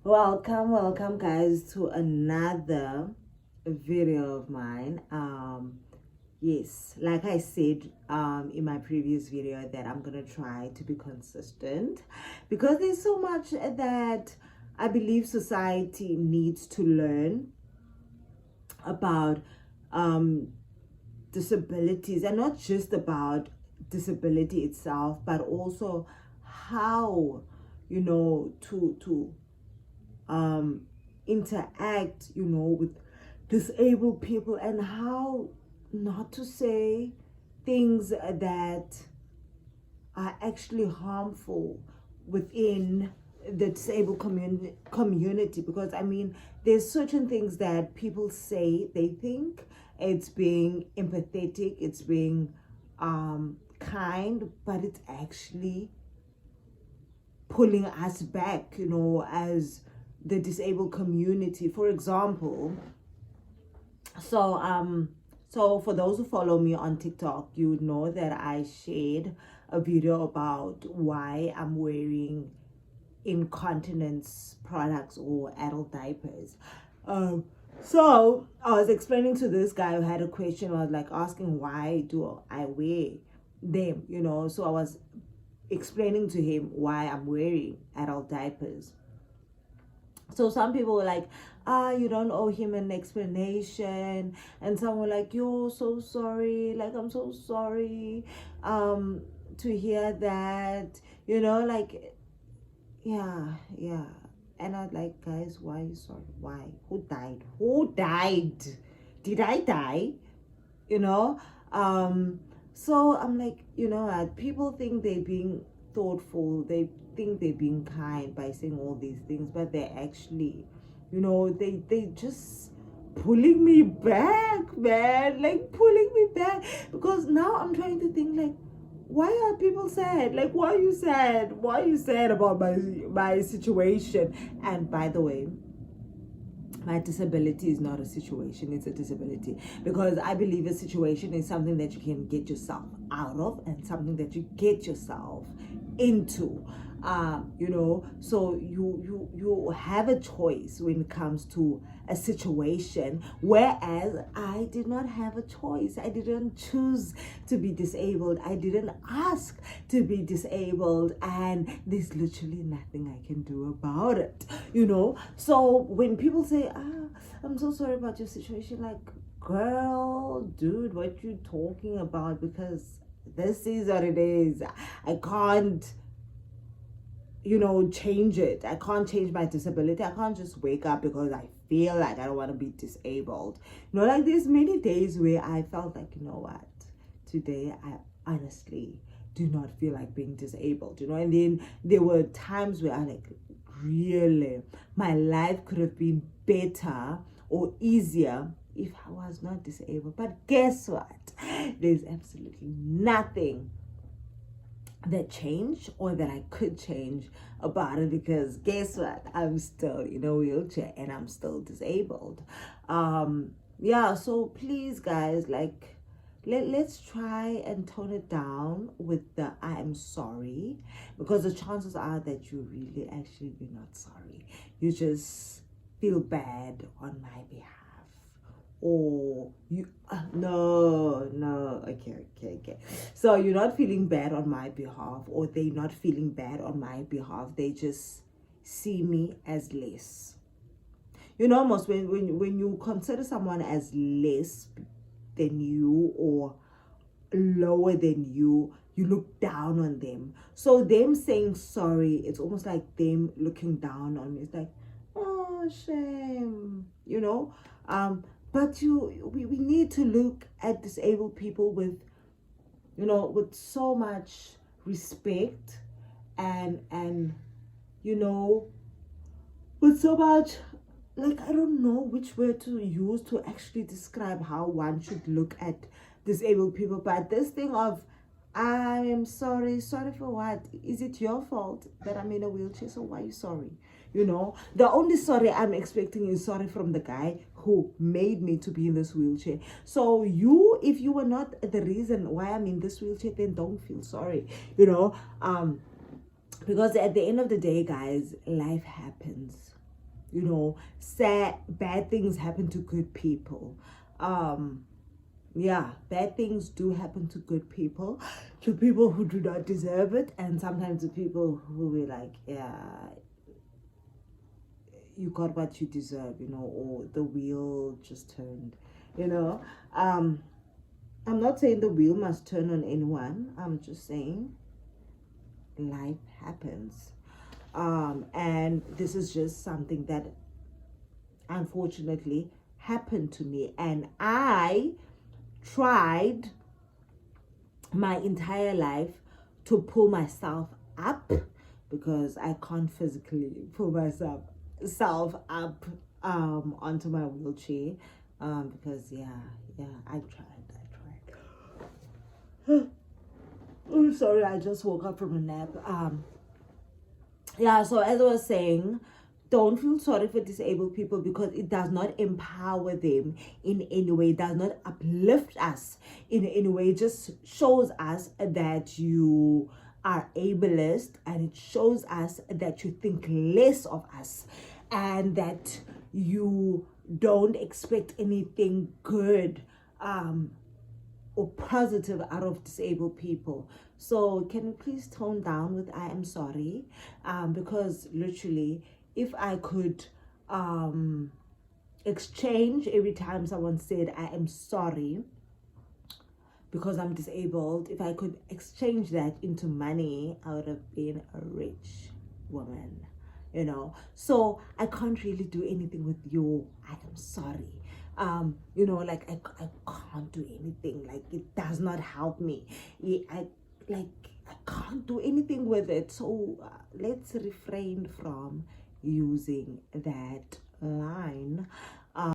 Welcome guys to another video of mine. Yes, like I said in my previous video, that I'm gonna try to be consistent because there's so much that I believe society needs to learn about um disabilities, and not just about disability itself, but also how to interact with disabled people, and how not to say things that are actually harmful within the disabled community. Because I mean, there's certain things that people say they think it's being empathetic, it's being kind, but it's actually pulling us back, as the disabled community. For example, so for those who follow me on TikTok, you would know that I shared a video about why I'm wearing incontinence products or adult diapers. So I was explaining to this guy who had a question. I was like asking, why do I wear them? So I was explaining to him why I'm wearing adult diapers. So some people were like, you don't owe him an explanation. And some were like, you're so sorry. Like, I'm so sorry to hear that. Like, yeah. And I was like, guys, why are you sorry? Why? Who died? Who died? Did I die? You know? So I'm like, people think they're being thoughtful, they think they're being kind by saying all these things, but they're actually, they just pulling me back, man, like pulling me back. Because now I'm trying to think, like, why are people sad? Like, why are you sad? Why are you sad about my situation? And by the way, my disability is not a situation, it's a disability. Because I believe a situation is something that you can get yourself out of, and something that you get yourself into. So you have a choice when it comes to a situation, whereas I did not have a choice. I didn't choose to be disabled, I didn't ask to be disabled, and there's literally nothing I can do about it. So when people say, I'm so sorry about your situation, like, girl, dude, what you talking about? Because this is what it is. I can't change it. I can't change my disability. I can't just wake up because I feel like I don't want to be disabled. Like, there's many days where I felt like, what, today I honestly do not feel like being disabled, and then there were times where I like, really, my life could have been better or easier if I was not disabled. But guess what? There's absolutely nothing that changed or that I could change about it, because guess what? I'm still in a wheelchair and I'm still disabled. So please, guys, like, let's try and tone it down with the I am sorry, because the chances are that you really actually you're not sorry. You just feel bad on my behalf, or you no, okay, so you're not feeling bad on my behalf, or they're not feeling bad on my behalf. They just see me as less. Almost when you consider someone as less than you or lower than you look down on them. So them saying sorry, it's almost like them looking down on me. It's like, oh, shame, but we need to look at disabled people with so much respect, and with so much, like, I don't know which word to use to actually describe how one should look at disabled people. But this thing of, I am sorry for what? Is it your fault that I'm in a wheelchair? So why are you sorry? The only sorry I'm expecting is sorry from the guy who made me to be in this wheelchair. So if you were not the reason why I'm in this wheelchair, then don't feel sorry. Because at the end of the day, guys, life happens. you know, bad things happen to good people. Yeah, bad things do happen to good people, to people who do not deserve it, and sometimes to people who will like, yeah, you got what you deserve, you know, or the wheel just turned, you know. I'm not saying the wheel must turn on anyone. I'm just saying life happens. And this is just something that unfortunately happened to me, and I tried my entire life to pull myself up, because I can't physically pull myself self up onto my wheelchair, because I tried. Oh, sorry, I just woke up from a nap. Yeah, so as I was saying, don't feel sorry for disabled people, because it does not empower them in any way, it does not uplift us in any way. It just shows us that you are ableist, and it shows us that you think less of us, and that you don't expect anything good or positive out of disabled people. So can you please tone down with I am sorry? Because literally, if I could exchange every time someone said I am sorry because I'm disabled, if I could exchange that into money, I would have been a rich woman, you know. So I can't really do anything with your I am sorry. You know, like I can't do anything, like it does not help me. I can't do anything with it. So let's refrain from using that line.